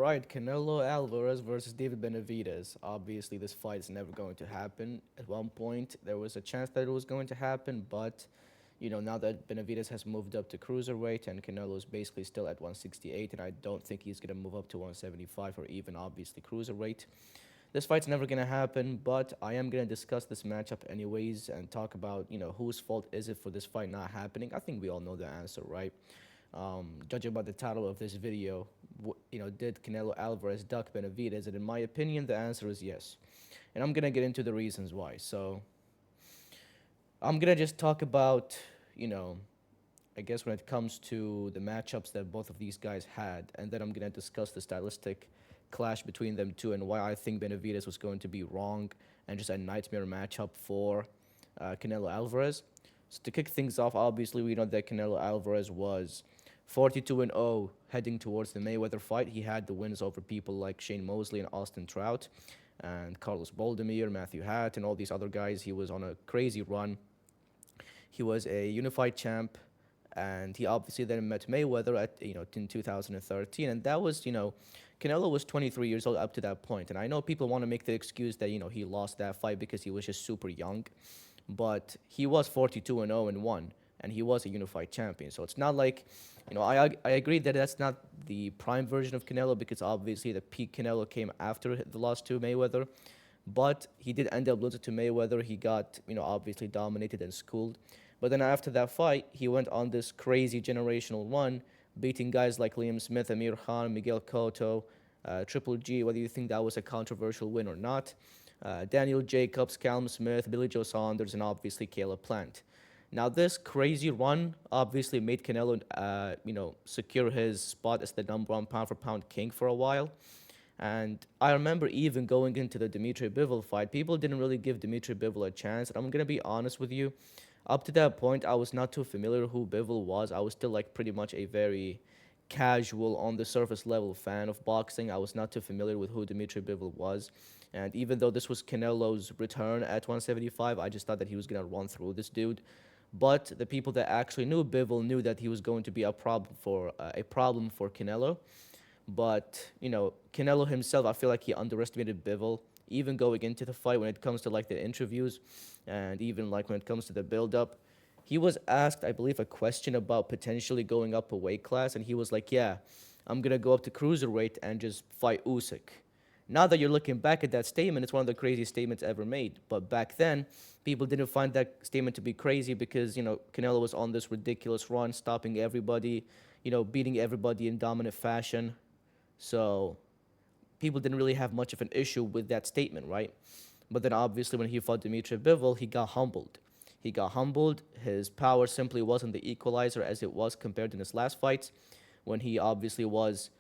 right, Canelo Alvarez versus David Benavidez. Obviously, this fight is never going to happen. At one point, there was a chance that it was going to happen, but now that Benavidez has moved up to cruiserweight and Canelo is basically still at 168, and I don't think he's going to move up to 175 or even obviously cruiserweight. This fight's never going to happen, but I am going to discuss this matchup anyways and talk about, whose fault is it for this fight not happening. I think we all know the answer, right? Judging by the title of this video, did Canelo Alvarez duck Benavidez? And in my opinion, the answer is yes. And I'm gonna get into the reasons why. So I'm gonna just talk about, I guess when it comes to the matchups that both of these guys had, and then I'm gonna discuss the stylistic clash between them two and why I think Benavidez was going to be wrong and just a nightmare matchup for Canelo Alvarez. So to kick things off, obviously we know that Canelo Alvarez was 42-0 heading towards the Mayweather fight. He had the wins over people like Shane Mosley and Austin Trout and Carlos Boldemir, Matthew Hatt, and all these other guys. He was on a crazy run. He was a unified champ, and he obviously then met Mayweather at in 2013, and that was Canelo was 23 years old up to that point, and I know people want to make the excuse that he lost that fight because he was just super young, but he was 42-0 and won, and he was a unified champion. So it's not like, I agree that that's not the prime version of Canelo because obviously the peak Canelo came after the loss to Mayweather, but he did end up losing to Mayweather. He got, obviously dominated and schooled. But then after that fight, he went on this crazy generational run, beating guys like Liam Smith, Amir Khan, Miguel Cotto, Triple G, whether you think that was a controversial win or not. Daniel Jacobs, Callum Smith, Billy Joe Saunders, and obviously Caleb Plant. Now, this crazy run obviously made Canelo, secure his spot as the number one pound-for-pound king for a while. And I remember even going into the Dmitry Bivol fight, people didn't really give Dmitry Bivol a chance. And I'm going to be honest with you, up to that point, I was not too familiar who Bivol was. I was still like pretty much a very casual, on the surface level fan of boxing. I was not too familiar with who Dmitry Bivol was. And even though this was Canelo's return at 175, I just thought that he was going to run through this dude. But the people that actually knew Bivol knew that he was going to be a problem for Canelo. But Canelo himself, I feel like he underestimated Bivol, even going into the fight when it comes to like the interviews, and even like when it comes to the build-up. He was asked, I believe, a question about potentially going up a weight class, and he was like, "Yeah, I'm gonna go up to cruiserweight and just fight Usyk." Now that you're looking back at that statement, it's one of the craziest statements ever made. But back then, people didn't find that statement to be crazy because, Canelo was on this ridiculous run, stopping everybody, beating everybody in dominant fashion. So people didn't really have much of an issue with that statement, right? But then obviously when he fought Dmitry Bivol, he got humbled. He got humbled. His power simply wasn't the equalizer as it was compared to his last fights when he obviously was,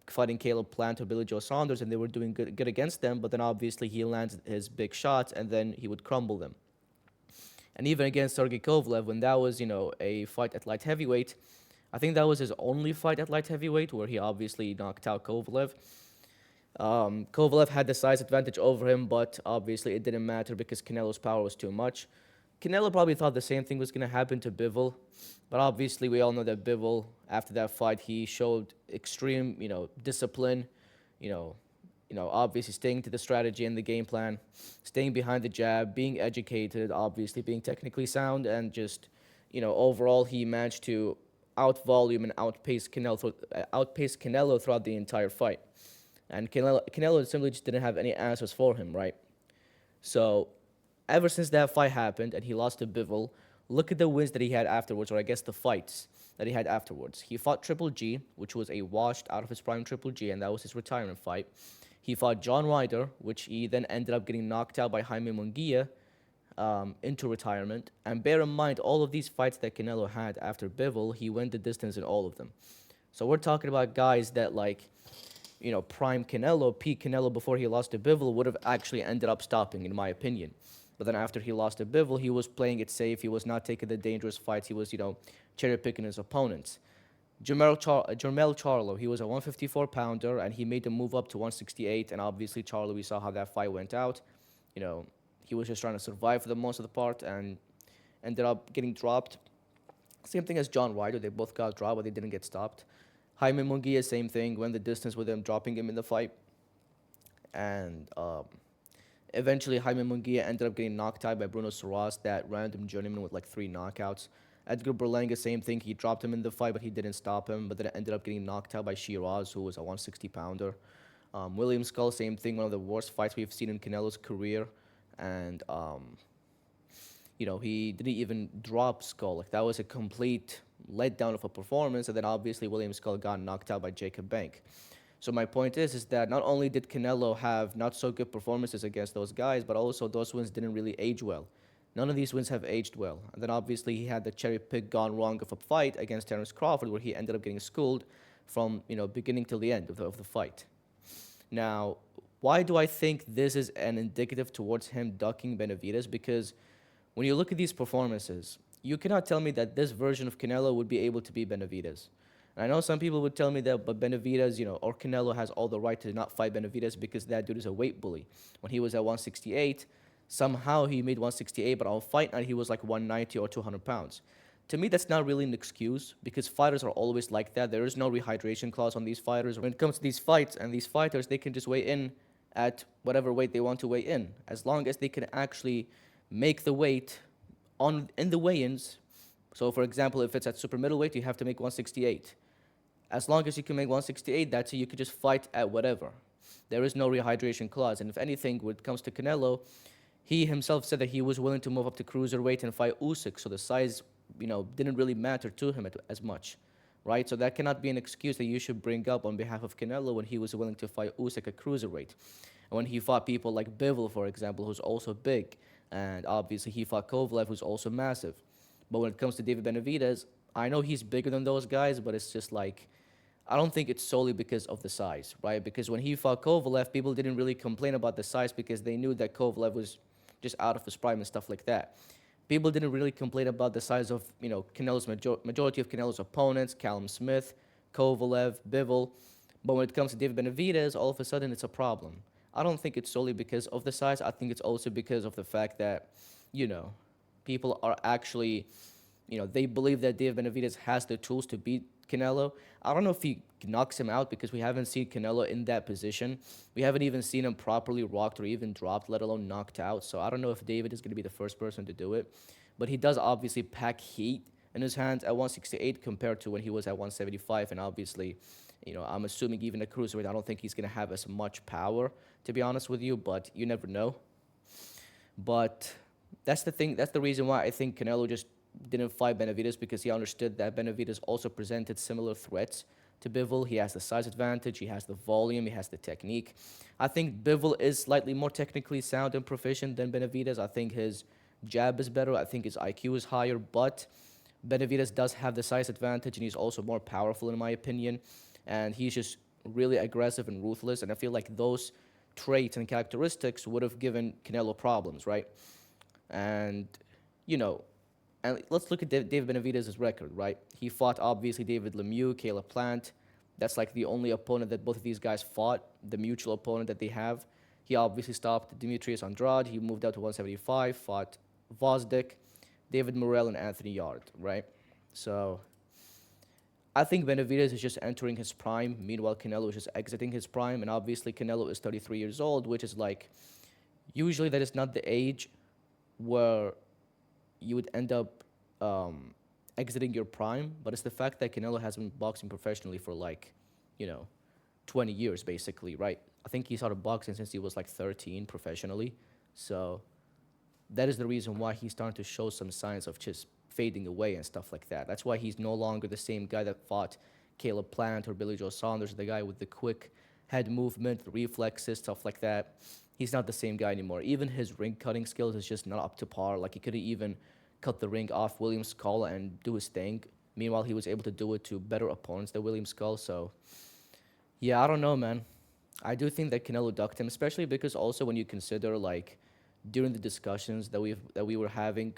fighting Caleb Plant or Billy Joe Saunders, and they were doing good against them, but then obviously he lands his big shots, and then he would crumble them. And even against Sergey Kovalev, when that was, a fight at light heavyweight, I think that was his only fight at light heavyweight where he obviously knocked out Kovalev. Kovalev had the size advantage over him, but obviously it didn't matter because Canelo's power was too much. Canelo probably thought the same thing was going to happen to Bivol, but obviously we all know that Bivol, after that fight, he showed extreme, discipline, obviously staying to the strategy and the game plan, staying behind the jab, being educated, obviously being technically sound, and just, overall he managed to out-volume and outpace Canelo throughout the entire fight. And Canelo simply just didn't have any answers for him, right? So ever since that fight happened and he lost to Bivol, look at the wins that he had afterwards, or I guess the fights that he had afterwards. He fought Triple G, which was a washed out of his prime Triple G, and that was his retirement fight. He fought John Ryder, which he then ended up getting knocked out by Jaime Munguia into retirement. And bear in mind, all of these fights that Canelo had after Bivol, he went the distance in all of them. So we're talking about guys that prime Canelo, peak Canelo before he lost to Bivol would have actually ended up stopping, in my opinion. But then after he lost to Bivol, he was playing it safe. He was not taking the dangerous fights. He was, cherry-picking his opponents. Jermell Charlo, he was a 154-pounder, and he made the move up to 168. And obviously, Charlo, we saw how that fight went out. He was just trying to survive for the most of the part and ended up getting dropped. Same thing as John Ryder. They both got dropped, but they didn't get stopped. Jaime Munguia, same thing, went the distance with him, dropping him in the fight. And eventually, Jaime Munguia ended up getting knocked out by Bruno Soros, that random journeyman with like 3 knockouts. Edgar Berlanga, same thing. He dropped him in the fight, but he didn't stop him. But then ended up getting knocked out by Shiraz, who was a 160 pounder. William Skull, same thing. One of the worst fights we've seen in Canelo's career. And he didn't even drop Skull. Like, that was a complete letdown of a performance. And then obviously William Skull got knocked out by Jacob Bank. So my point is that not only did Canelo have not so good performances against those guys, but also those wins didn't really age well. None of these wins have aged well. And then obviously he had the cherry pick gone wrong of a fight against Terence Crawford, where he ended up getting schooled from beginning till the end of the fight. Now, why do I think this is an indicative towards him ducking Benavidez? Because when you look at these performances, you cannot tell me that this version of Canelo would be able to beat Benavidez. And I know some people would tell me that, but Benavidez, or Canelo has all the right to not fight Benavidez because that dude is a weight bully. When he was at 168, somehow he made 168, but on fight night he was like 190 or 200 pounds. To me, that's not really an excuse because fighters are always like that. There is no rehydration clause on these fighters. When it comes to these fights and these fighters, they can just weigh in at whatever weight they want to weigh in, as long as they can actually make the weight in the weigh-ins. So, for example, if it's at super middleweight, you have to make 168. As long as you can make 168, that's it. You can just fight at whatever. There is no rehydration clause. And if anything, when it comes to Canelo, he himself said that he was willing to move up to cruiserweight and fight Usyk. So the size, didn't really matter to him as much, right? So that cannot be an excuse that you should bring up on behalf of Canelo when he was willing to fight Usyk at cruiserweight. And when he fought people like Bivol, for example, who's also big, and obviously he fought Kovalev, who's also massive. But when it comes to David Benavidez, I know he's bigger than those guys, but it's just like, I don't think it's solely because of the size, right? Because when he fought Kovalev, people didn't really complain about the size because they knew that Kovalev was just out of his prime and stuff like that. People didn't really complain about the size of, Canelo's majority of Canelo's opponents, Callum Smith, Kovalev, Bivol. But when it comes to David Benavidez, all of a sudden it's a problem. I don't think it's solely because of the size. I think it's also because of the fact that, people are actually, they believe that David Benavidez has the tools to beat Canelo. I don't know if he knocks him out because we haven't seen Canelo in that position. We haven't even seen him properly rocked or even dropped, let alone knocked out. So I don't know if David is going to be the first person to do it. But he does obviously pack heat in his hands at 168 compared to when he was at 175. And obviously, I'm assuming even at cruiserweight, I don't think he's going to have as much power, to be honest with you. But you never know. But that's the thing. That's the reason why I think Canelo just didn't fight Benavidez, because he understood that Benavidez also presented similar threats to Bivol. He has the size advantage, he has the volume, he has the technique. I think Bivol is slightly more technically sound and proficient than Benavidez. I think his jab is better, I think his IQ is higher, but Benavidez does have the size advantage, and he's also more powerful in my opinion, and he's just really aggressive and ruthless, and I feel like those traits and characteristics would have given Canelo problems, right? And, and let's look at David Benavidez's record, right? He fought, obviously, David Lemieux, Caleb Plant. That's like the only opponent that both of these guys fought, the mutual opponent that they have. He obviously stopped Demetrius Andrade. He moved out to 175, fought Vosdick, David Morrell, and Anthony Yard, right? So I think Benavidez is just entering his prime. Meanwhile, Canelo is just exiting his prime. And obviously, Canelo is 33 years old, which is like, usually that is not the age where you would end up exiting your prime, but it's the fact that Canelo has been boxing professionally for 20 years basically, right? I think he started boxing since he was like 13 professionally. So that is the reason why he's starting to show some signs of just fading away and stuff like that. That's why he's no longer the same guy that fought Caleb Plant or Billy Joe Saunders, the guy with the quick head movement, reflexes, stuff like that. He's not the same guy anymore. Even his ring cutting skills is just not up to par. Like, he couldn't even cut the ring off William Skull and do his thing. Meanwhile, he was able to do it to better opponents than William Skull. So, yeah, I don't know, man. I do think that Canelo ducked him, especially because also when you consider, like, during the discussions that we were having,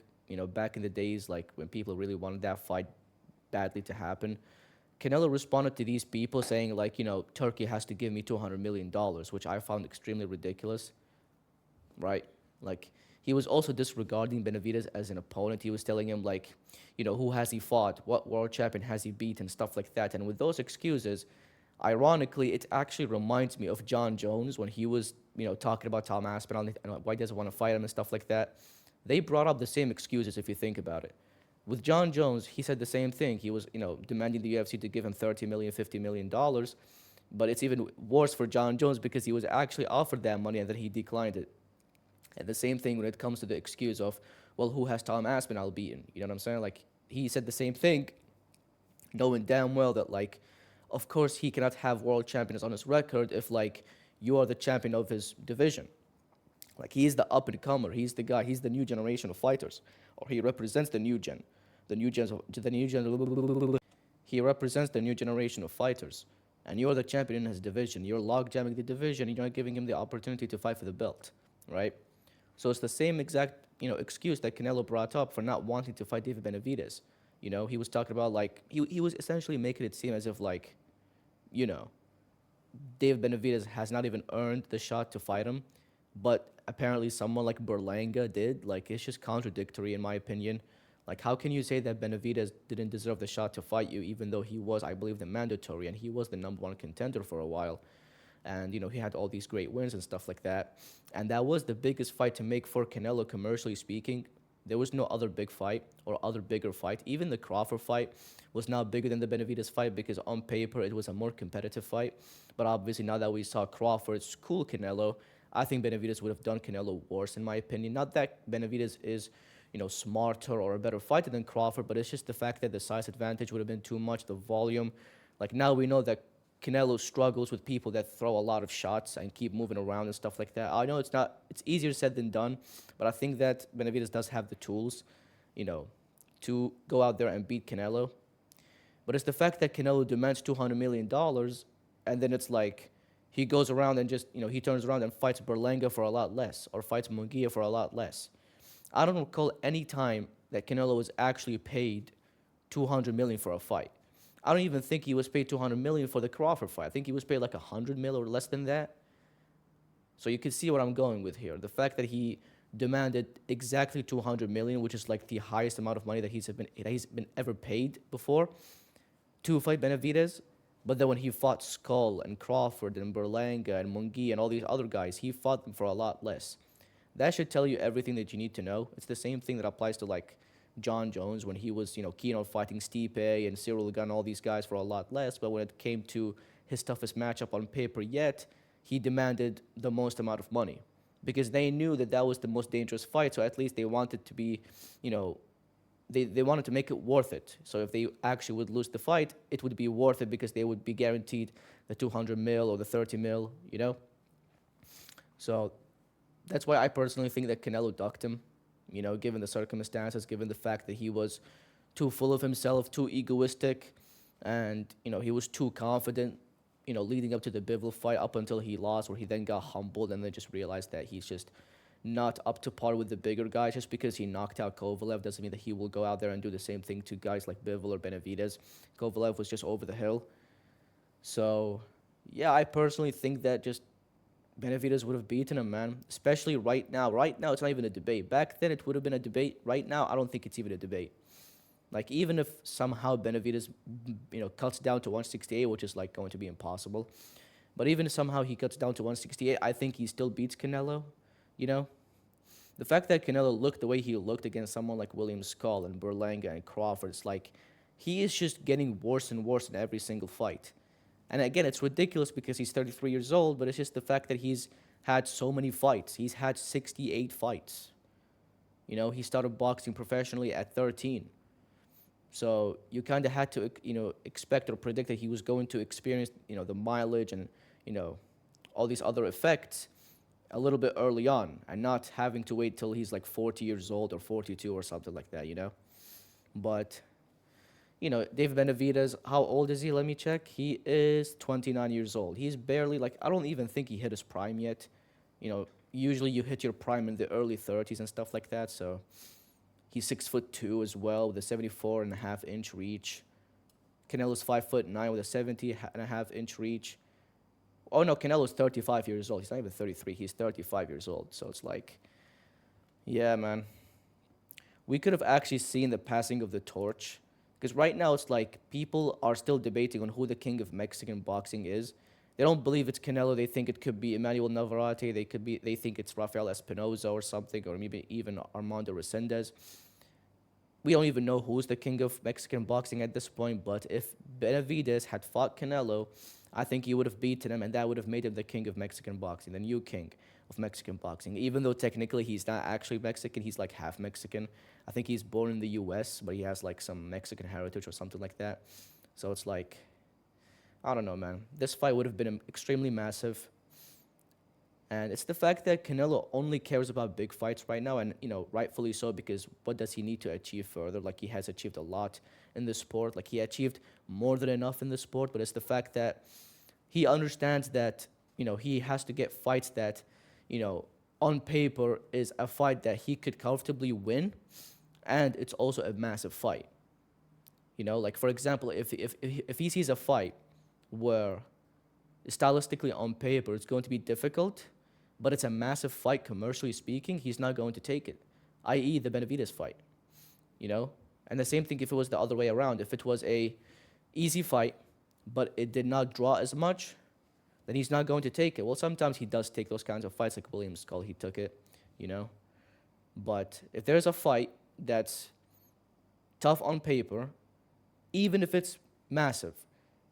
back in the days, like, when people really wanted that fight badly to happen, Canelo responded to these people saying, like, Turkey has to give me $200 million, which I found extremely ridiculous, right? Like, he was also disregarding Benavidez as an opponent. He was telling him like, who has he fought, what world champion has he beaten, stuff like that. And with those excuses, ironically, it actually reminds me of John Jones when he was, talking about Tom Aspinall and why he doesn't want to fight him and stuff like that. They brought up the same excuses if you think about it. With John Jones, he said the same thing. He was, demanding the UFC to give him $30 million, $50 million. But it's even worse for John Jones because he was actually offered that money and then he declined it. And the same thing when it comes to the excuse of, well, who has Tom Aspinall beaten? You know what I'm saying? Like, he said the same thing, knowing damn well that, like, of course he cannot have world champions on his record if, like, you are the champion of his division. Like, he's the up-and-comer. He's the guy. He's the new generation of fighters. Or he represents the new gen. He represents the new generation of fighters. And you're the champion in his division. You're log-jamming the division. You're not giving him the opportunity to fight for the belt, right? So it's the same exact, excuse that Canelo brought up for not wanting to fight David Benavidez. He was talking about, like, he was essentially making it seem as if, like, David Benavidez has not even earned the shot to fight him, but apparently someone like Berlanga did. Like, it's just contradictory in my opinion. Like, how can you say that Benavidez didn't deserve the shot to fight you, even though he was, I believe, the mandatory, and he was the number one contender for a while? And, he had all these great wins and stuff like that. And that was the biggest fight to make for Canelo, commercially speaking. There was no other big fight or other bigger fight. Even the Crawford fight was not bigger than the Benavidez fight because on paper it was a more competitive fight. But obviously now that we saw Crawford's cool Canelo, I think Benavidez would have done Canelo worse in my opinion. Not that Benavidez is, smarter or a better fighter than Crawford, but it's just the fact that the size advantage would have been too much, the volume. Like, now we know that Canelo struggles with people that throw a lot of shots and keep moving around and stuff like that. I know it's easier said than done, but I think that Benavidez does have the tools, to go out there and beat Canelo. But it's the fact that Canelo demands $200 million, and then it's like he goes around and just, he turns around and fights Berlanga for a lot less or fights Munguia for a lot less. I don't recall any time that Canelo was actually paid $200 million for a fight. I don't even think he was paid $200 million for the Crawford fight. I think he was paid like $100 million or less than that. So you can see what I'm going with here. The fact that he demanded exactly $200 million, which is like the highest amount of money that he's been ever paid before, to fight Benavidez. But then when he fought Skull and Crawford and Berlanga and Munguia and all these other guys, he fought them for a lot less. That should tell you everything that you need to know. It's the same thing that applies to, like, John Jones when he was, keen on fighting Stipe and Cyril Gane, all these guys for a lot less. But when it came to his toughest matchup on paper yet, he demanded the most amount of money because they knew that that was the most dangerous fight. So at least they wanted to be, they wanted to make it worth it. So if they actually would lose the fight, it would be worth it because they would be guaranteed the 200 mil or the 30 mil, So that's why I personally think that Canelo ducked him. Given the circumstances, given the fact that he was too full of himself, too egoistic, and, he was too confident, leading up to the Bivol fight up until he lost, where he then got humbled and then just realized that he's just not up to par with the bigger guys. Just because he knocked out Kovalev doesn't mean that he will go out there and do the same thing to guys like Bivol or Benavidez. Kovalev was just over the hill. So, yeah, I personally think that just Benavidez would have beaten him, man. Especially right now. Right now, it's not even a debate. Back then, it would have been a debate. Right now, I don't think it's even a debate. Like, even if somehow Benavidez, cuts down to 168, which is, like, going to be impossible. But even if somehow he cuts down to 168, I think he still beats Canelo, The fact that Canelo looked the way he looked against someone like William Skull and Berlanga and Crawford, it's like he is just getting worse and worse in every single fight. And again, it's ridiculous because he's 33 years old, but it's just the fact that he's had so many fights. He's had 68 fights. He started boxing professionally at 13. So you kind of had to, expect or predict that he was going to experience, the mileage and, all these other effects a little bit early on and not having to wait till he's like 40 years old or 42 or something like that, But David Benavidez, how old is he? Let me check. He is 29 years old. He's barely, I don't even think he hit his prime yet. Usually you hit your prime in the early 30s and stuff like that. So he's 6'2" as well with a 74.5-inch reach. Canelo's 5'9" with a 70.5-inch reach. Oh no, Canelo's 35 years old. He's not even 33. He's 35 years old. So it's like, Yeah, man. We could have actually seen the passing of the torch. Because right now it's like people are still debating on who the king of Mexican boxing is. They don't believe it's Canelo. They think it could be Emmanuel Navarrete. They think it's Rafael Espinoza or something, or maybe even Armando Resendez. We don't even know who's the king of Mexican boxing at this point. But if Benavidez had fought Canelo, I think he would have beaten him, and that would have made him the king of Mexican boxing, the new king of Mexican boxing. Even though technically he's not actually Mexican, he's like half Mexican. I think he's born in the U.S., but he has like some Mexican heritage or something like that. So it's like, I don't know, man. This fight would have been extremely massive. And it's the fact that Canelo only cares about big fights right now, and rightfully so, because what does he need to achieve further? Like he has achieved a lot in the sport, like he achieved more than enough in the sport. But it's the fact that he understands that he has to get fights that, you know, on paper is a fight that he could comfortably win, and it's also a massive fight. Like for example, if he sees a fight where stylistically on paper it's going to be difficult, but it's a massive fight commercially speaking, he's not going to take it, i.e. the Benavidez fight, you know? And the same thing if it was the other way around. If it was a easy fight, but it did not draw as much, then he's not going to take it. Well, sometimes he does take those kinds of fights, like Williams Skull, he took it, you know? But if there's a fight that's tough on paper, even if it's massive,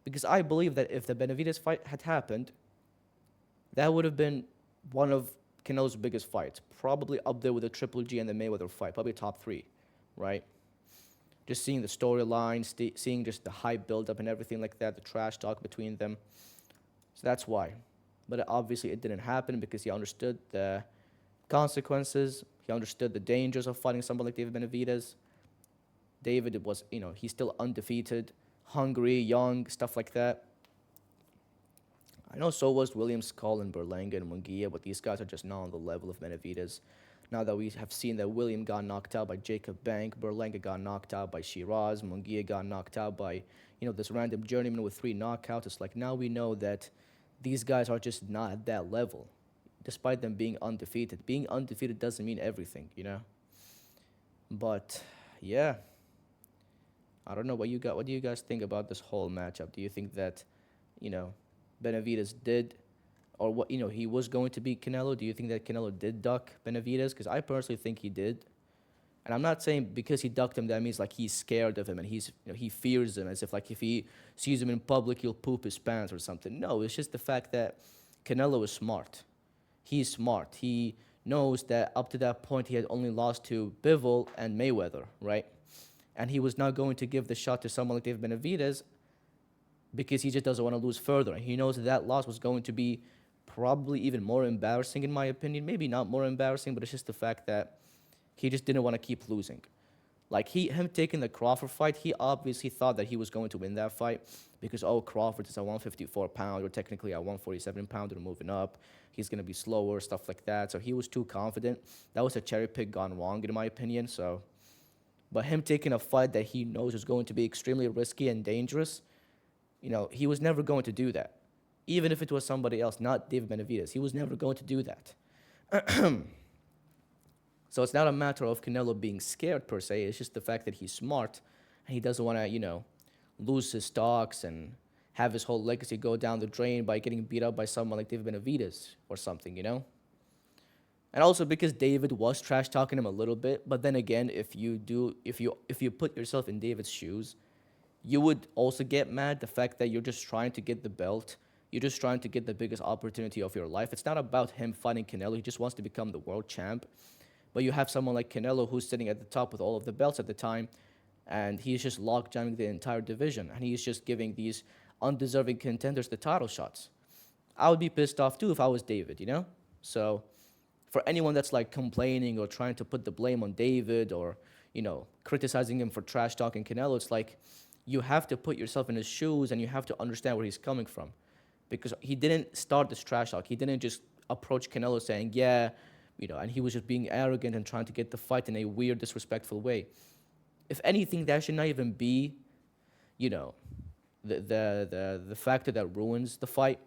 because I believe that if the Benavidez fight had happened, that would have been one of Canelo's biggest fights, probably up there with the Triple G and the Mayweather fight, probably top three, right? Just seeing the storyline, seeing just the hype build-up and everything like that, the trash talk between them. So that's why. But obviously it didn't happen because he understood the consequences. He understood the dangers of fighting someone like David Benavidez. David was, he's still undefeated, hungry, young, stuff like that. I know so was William Skull and Berlanga and Munguia, but these guys are just not on the level of Benavidez. Now that we have seen that William got knocked out by Jacob Bank, Berlanga got knocked out by Shiraz, Munguia got knocked out by, this random journeyman with 3 knockouts, it's like now we know that these guys are just not at that level, despite them being undefeated. Being undefeated doesn't mean everything, But, yeah. I don't know what you got. What do you guys think about this whole matchup? Do you think that, Benavidez did, or what he was going to beat Canelo? Do you think that Canelo did duck Benavidez? Because I personally think he did, and I'm not saying because he ducked him that means like he's scared of him and he's he fears him as if like if he sees him in public he'll poop his pants or something. No, it's just the fact that Canelo is smart. He's smart. He knows that up to that point he had only lost to Bivol and Mayweather, right? And he was not going to give the shot to someone like David Benavidez because he just doesn't want to lose further. He knows that loss was going to be probably even more embarrassing, in my opinion. Maybe not more embarrassing, but it's just the fact that he just didn't want to keep losing. Like him taking the Crawford fight, he obviously thought that he was going to win that fight because, Crawford is a 154 pounder, technically a 147 pounder moving up. He's going to be slower, stuff like that. So he was too confident. That was a cherry pick gone wrong, in my opinion. But him taking a fight that he knows is going to be extremely risky and dangerous, he was never going to do that. Even if it was somebody else, not David Benavidez, he was never going to do that. So it's not a matter of Canelo being scared per se. It's just the fact that he's smart and he doesn't want to, lose his stocks and have his whole legacy go down the drain by getting beat up by someone like David Benavidez or something, And also because David was trash talking him a little bit, but then again, if you put yourself in David's shoes, you would also get mad the fact that you're just trying to get the belt. You're just trying to get the biggest opportunity of your life. It's not about him fighting Canelo. He just wants to become the world champ. But you have someone like Canelo who's sitting at the top with all of the belts at the time, and he's just lock-jamming the entire division, and he's just giving these undeserving contenders the title shots. I would be pissed off too if I was David, So for anyone that's like complaining or trying to put the blame on David or, criticizing him for trash talking Canelo, it's like you have to put yourself in his shoes and you have to understand where he's coming from. Because he didn't start this trash talk. He didn't just approach Canelo saying, yeah, and he was just being arrogant and trying to get the fight in a weird, disrespectful way. If anything, that should not even be, the factor that ruins the fight,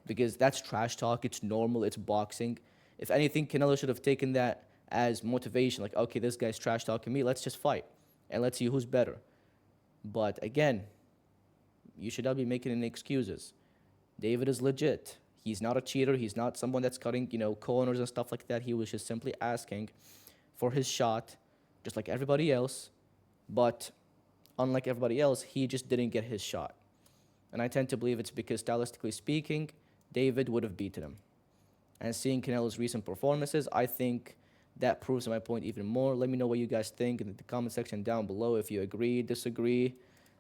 because that's trash talk. It's normal. It's boxing. If anything, Canelo should have taken that as motivation. Like, okay, this guy's trash talking me. Let's just fight and let's see who's better. But again, you should not be making any excuses. David is legit. He's not a cheater. He's not someone that's cutting, corners and stuff like that. He was just simply asking for his shot, just like everybody else. But unlike everybody else, he just didn't get his shot. And I tend to believe it's because, stylistically speaking, David would have beaten him. And seeing Canelo's recent performances, I think that proves my point even more. Let me know what you guys think in the comment section down below. If you agree, disagree,